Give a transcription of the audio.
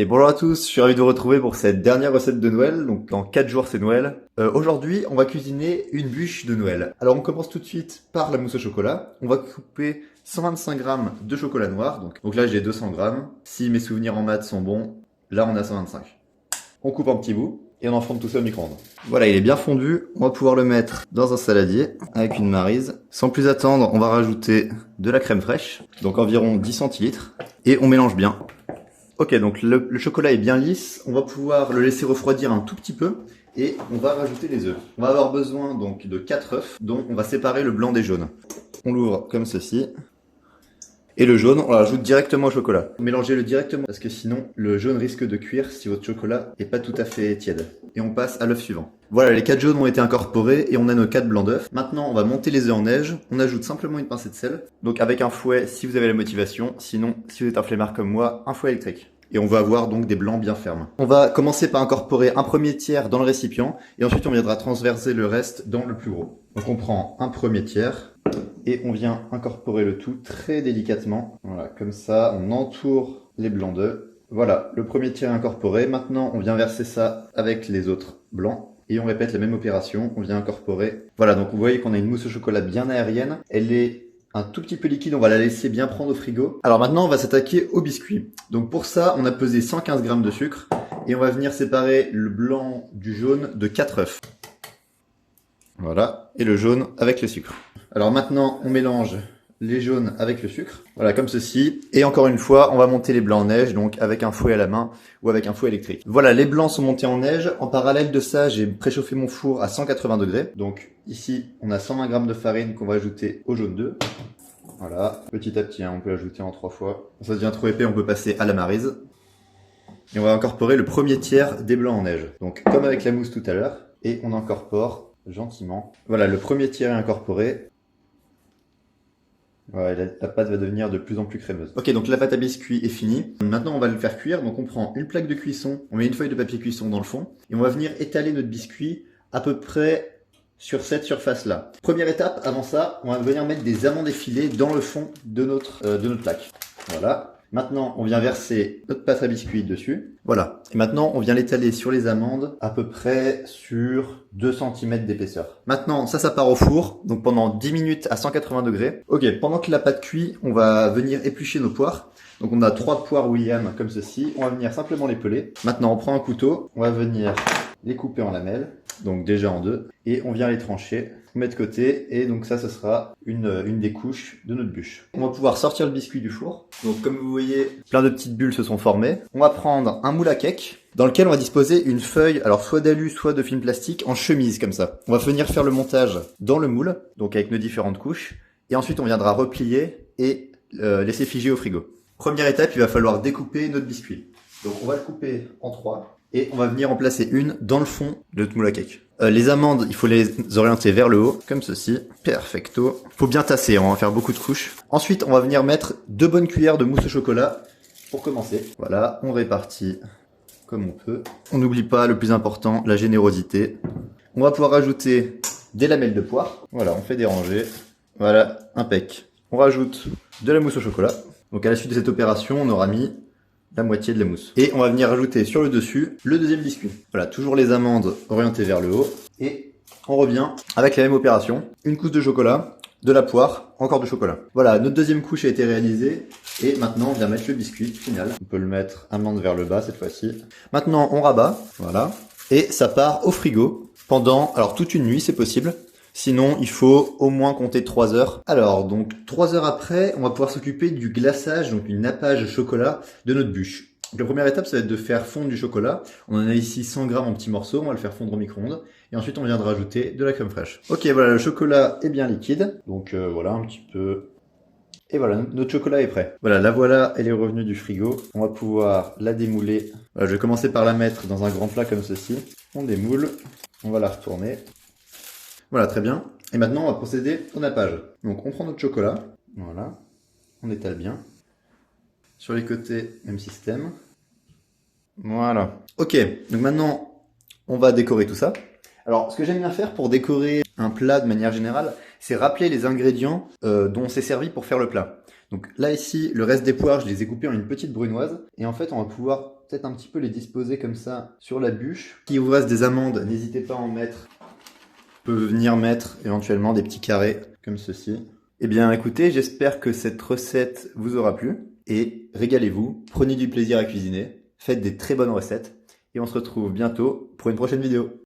Et bonjour à tous, je suis ravi de vous retrouver pour cette dernière recette de Noël, donc dans 4 jours c'est Noël. Aujourd'hui on va cuisiner une bûche de Noël. Alors on commence tout de suite par la mousse au chocolat. On va couper 125 grammes de chocolat noir, donc là j'ai 200 grammes. Si mes souvenirs en maths sont bons, là on a 125. On coupe en petits bouts et on enfourne tout ça au micro-ondes. Voilà, il est bien fondu, on va pouvoir le mettre dans un saladier avec une maryse. Sans plus attendre, on va rajouter de la crème fraîche, donc environ 10 centilitres, et on mélange bien. Ok, donc le chocolat est bien lisse, on va pouvoir le laisser refroidir un tout petit peu et on va rajouter les œufs. On va avoir besoin donc de 4 œufs dont on va séparer le blanc des jaunes. On l'ouvre comme ceci. Et le jaune, on l'ajoute directement au chocolat. Mélangez-le directement parce que sinon le jaune risque de cuire si votre chocolat n'est pas tout à fait tiède. Et on passe à l'œuf suivant. Voilà, les 4 jaunes ont été incorporés et on a nos 4 blancs d'œufs. Maintenant, on va monter les œufs en neige. On ajoute simplement une pincée de sel. Donc avec un fouet si vous avez la motivation. Sinon, si vous êtes un flemmard comme moi, un fouet électrique. Et on va avoir donc des blancs bien fermes. On va commencer par incorporer un premier tiers dans le récipient et ensuite on viendra transverser le reste dans le plus gros. Donc on prend un premier tiers et on vient incorporer le tout très délicatement. Voilà, comme ça, on entoure les blancs d'œufs. Voilà, le premier tiers incorporé. Maintenant, on vient verser ça avec les autres blancs. Et on répète la même opération, on vient incorporer. Voilà, donc vous voyez qu'on a une mousse au chocolat bien aérienne. Elle est un tout petit peu liquide, on va la laisser bien prendre au frigo. Alors maintenant, on va s'attaquer au biscuit. Donc pour ça, on a pesé 115 grammes de sucre. Et on va venir séparer le blanc du jaune de 4 œufs. Voilà, et le jaune avec le sucre. Alors maintenant, on mélange les jaunes avec le sucre. Voilà, comme ceci. Et encore une fois, on va monter les blancs en neige, donc avec un fouet à la main ou avec un fouet électrique. Voilà, les blancs sont montés en neige. En parallèle de ça, j'ai préchauffé mon four à 180 degrés. Donc ici, on a 120 grammes de farine qu'on va ajouter au jaune d'œuf. Voilà, petit à petit, hein, on peut l'ajouter en 3 fois. Quand ça devient trop épais, on peut passer à la maryse. Et on va incorporer le premier tiers des blancs en neige. Donc comme avec la mousse tout à l'heure. Et on incorpore gentiment. Voilà, le premier tiers est incorporé. Ouais, la pâte va devenir de plus en plus crémeuse. Ok, donc la pâte à biscuits est finie. Maintenant, on va le faire cuire. Donc on prend une plaque de cuisson, on met une feuille de papier cuisson dans le fond, et on va venir étaler notre biscuit à peu près sur cette surface-là. Première étape, avant ça, on va venir mettre des amandes effilées dans le fond de notre plaque. Voilà. Maintenant, on vient verser notre pâte à biscuits dessus. Voilà. Et maintenant, on vient l'étaler sur les amandes à peu près sur 2 cm d'épaisseur. Maintenant, ça part au four. Donc pendant 10 minutes à 180 degrés. Ok, pendant que la pâte cuit, on va venir éplucher nos poires. Donc on a 3 poires William comme ceci. On va venir simplement les peler. Maintenant, on prend un couteau. On va venir les couper en lamelles. Donc déjà en 2. Et on vient les trancher. On met de côté et donc ça, ce sera une des couches de notre bûche. On va pouvoir sortir le biscuit du four. Donc comme vous voyez, plein de petites bulles se sont formées. On va prendre un moule à cake dans lequel on va disposer une feuille, alors soit d'alu, soit de film plastique en chemise comme ça. On va venir faire le montage dans le moule, donc avec nos différentes couches. Et ensuite, on viendra replier et laisser figer au frigo. Première étape, il va falloir découper notre biscuit. Donc on va le couper en 3. Et on va venir en placer une dans le fond de notre moule à cake. Les amandes, il faut les orienter vers le haut, comme ceci. Perfecto. Faut bien tasser, on va faire beaucoup de couches. Ensuite, on va venir mettre 2 bonnes cuillères de mousse au chocolat pour commencer. Voilà, on répartit comme on peut. On n'oublie pas le plus important, la générosité. On va pouvoir rajouter des lamelles de poire. Voilà, on fait des rangées. Voilà, impec. On rajoute de la mousse au chocolat. Donc à la suite de cette opération, on aura mis la moitié de la mousse. Et on va venir ajouter sur le dessus le deuxième biscuit. Voilà, toujours les amandes orientées vers le haut. Et on revient avec la même opération. Une couche de chocolat, de la poire, encore du chocolat. Voilà, notre deuxième couche a été réalisée. Et maintenant, on vient mettre le biscuit final. On peut le mettre amande vers le bas cette fois-ci. Maintenant, on rabat. Voilà. Et ça part au frigo pendant, alors toute une nuit, c'est possible. Sinon, il faut au moins compter 3 heures. Alors, donc 3 heures après, on va pouvoir s'occuper du glaçage, donc une nappage chocolat de notre bûche. Donc, la première étape, ça va être de faire fondre du chocolat. On en a ici 100 grammes en petits morceaux, on va le faire fondre au micro-ondes. Et ensuite, on vient de rajouter de la crème fraîche. Ok, voilà, le chocolat est bien liquide. Donc voilà, un petit peu. Et voilà, notre chocolat est prêt. Voilà, elle est revenue du frigo. On va pouvoir la démouler. Voilà, je vais commencer par la mettre dans un grand plat comme ceci. On démoule, on va la retourner. Voilà, très bien. Et maintenant, on va procéder au nappage. Donc, on prend notre chocolat. Voilà. On étale bien. Sur les côtés, même système. Voilà. Ok. Donc maintenant, on va décorer tout ça. Alors, ce que j'aime bien faire pour décorer un plat de manière générale, c'est rappeler les ingrédients dont on s'est servi pour faire le plat. Donc là ici, le reste des poires, je les ai coupés en une petite brunoise. Et en fait, on va pouvoir peut-être un petit peu les disposer comme ça sur la bûche. Si vous reste des amandes, n'hésitez pas à en mettre. On peut venir mettre éventuellement des petits carrés comme ceci. Eh bien écoutez, j'espère que cette recette vous aura plu. Et régalez-vous, prenez du plaisir à cuisiner, faites des très bonnes recettes. Et on se retrouve bientôt pour une prochaine vidéo.